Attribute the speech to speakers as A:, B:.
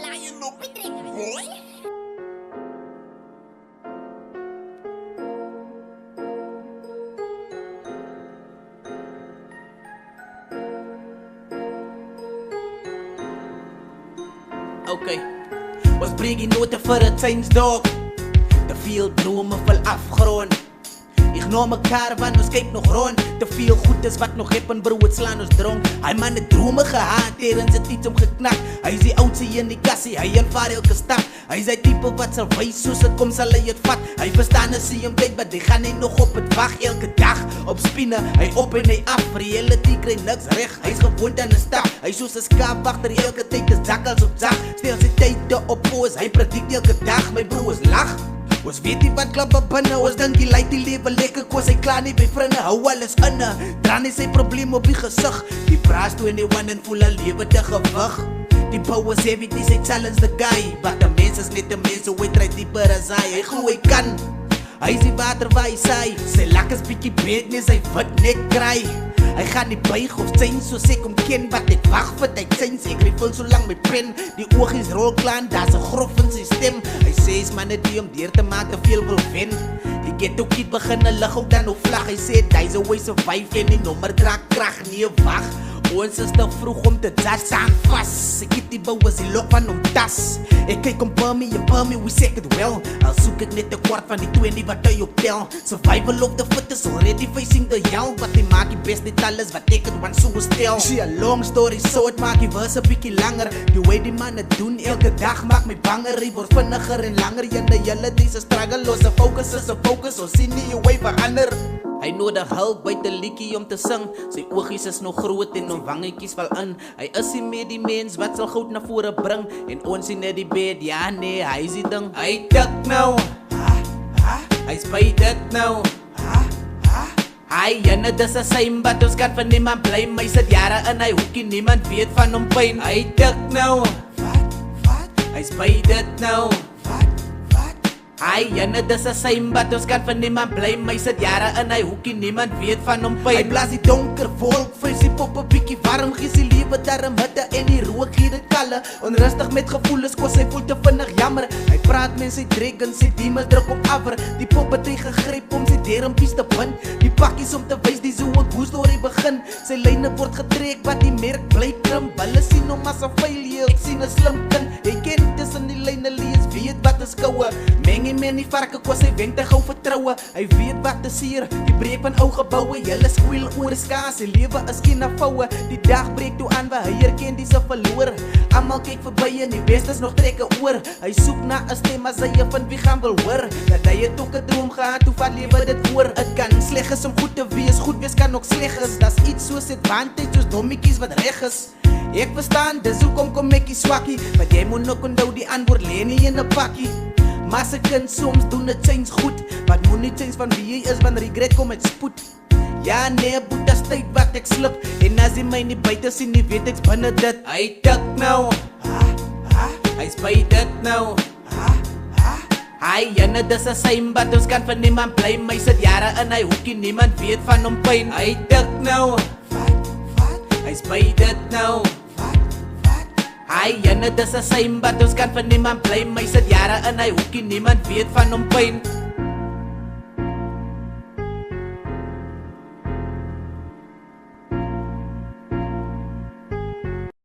A: Lion no Patrick, boy.
B: Okay, ons bring die note vir 'n tuinsdorp. Te veel drome val afgrond. Ignore mekaar want ons kyk nog rond. Te veel goed is wat nog happen bro, het slaan ons dronk. Hy man het drome gehad, terens het iets om geknak. Hy is die oudste in die kassie, hy aanvaar elke stap. Hy is die type wat sal wys soos het kom sal hy het vat. Hy verstaan as hy hom tyd, maar die gaan hy nog op het wag. Elke dag op spinne, hy op en hy af. Reality kry niks reg, hy is gewoond aan 'n stap. Hy soos 'n skaapwagter, elke tyd is jakkals op zak. Stel sy tyd op pos, hy predikt elke dag. My bro is lag. Ons weet nie wat klap binne, ons dink die lyk die lewe lekker kos, hy klaar nie by vriende, hou alles inne. Dran is sy probleem op die gesig. Die braas 21 en voel 'n lewe te gewig. Die bou is heavy, die sy challenge the guy. But the mens is net 'n mens, so hy try dieper as hy glo hy kan. Hy is die water waar hy sy lak is bietjie beet, nie sy wit net kry. Hy gaan nie buig of zijn soos ek hom ken, wat net wag vir tyd zijn, ek rifel so lang met pen. Die oogies rol klaan, daar's 'n grof in sy stem. Hy sê is manne die om deur te maak te veel wil wen. Die ghetto kid begin 'n lig ook dan op vlag. Hy sê hy's a way survive en die nommer dra krag nie wag. Ons is te vroeg om te judge, staan vas. Ek het die bou as die lok van hom tas. Ek kyk om per me, we say it well. Al soek ek net 'n kwart van die 20 wat hy op tel. Survival of the fittest, already facing the hell. Wat hy maak die best dit alles wat ek het want so stel. See a long story short, maak die verse 'n bietjie langer. Die way die man het doen elke dag maak my banger. Hy word vinniger en langer, julle dis 'n struggle. Los 'n focus is 'n focus, ons sien nie 'n way verander. Hy nodig hulp by 'n liedjie om te sing. Sy oogies is nog groot en hom wangetjies val in. Hy is nie meer die mens wat sal goud na vore bring. En ons sien net die bed, ja nee, hy is die ding. Hy dik nou, hy spyt dit nou. Hy ene dis 'n same, but ons kan van niemand bly. My sit jare in hy hoekie, niemand weet van hom pyn. Hy dik nou, hy spyt dit nou. Hy ene dis 'n same, but ons kan van niemand bly. My sit jare in hy hoekie, niemand weet van hom pyn. Hy blaas die donker wolk, vries die pop 'n bietjie warm. Gies die lewe darm hitte en die rook gee dit kalle. Onrustig met gevoelens, kos hy voel te vinnig jammer. Hy praat met sy dragons, sy demons druk op aver. Die pop het hy gegryp om sy dermpies te bind. Die pakkies om te wys die so 'n goeie storie begin. Sy lyne word getrek wat die merk bly krimp. Hulle sien hom as 'n failure, ek sien 'n slim kind. Hy ken tussen die lyne lees, weet wat is koue. Mengie men die varke kos hy wenk te gou vertroue. Hy weet wat is hier, die breek van ou geboue. Julle squeal oor skaars, die lewe is geen afvoue. Die dag breek toe aan waar hy erken die se verloor. Almal kyk verby en die beste is nog trekke oor. Hy soek na 'n stem as hy van wie gaan wil hoor. Dat hy het ook 'n droom gehad, hoe vat lewe dit oor. Dit kan sleg is om goed te wees, goed wees kan ook sleg is. Das iets soos advantage, soos dommetjies wat reg is. Ek verstaan, dis hoekom kom ek swakkie. Maar jy moet nog onthou die antwoord lê nie in 'n pakkie. Maar se kind soms doen het change goed. Wat moet nie change van wie hy is, want regret kom met spoed. Ja nee, boet as tyd wat ek slip. En as hy my nie buite sien nie, weet ek's binne dit. Hy dik nou, hy spyt dit nou. Hy ene dis 'n same, but ons kan van niemand bly. My sit jare in hy hoekie, niemand weet van hom pyn. Hy dik nou, hy spyt dit nou. Hy ene dis 'n same, but ons kan van niemand bly. My sit jare in hy hoekie, niemand weet van hom pyn.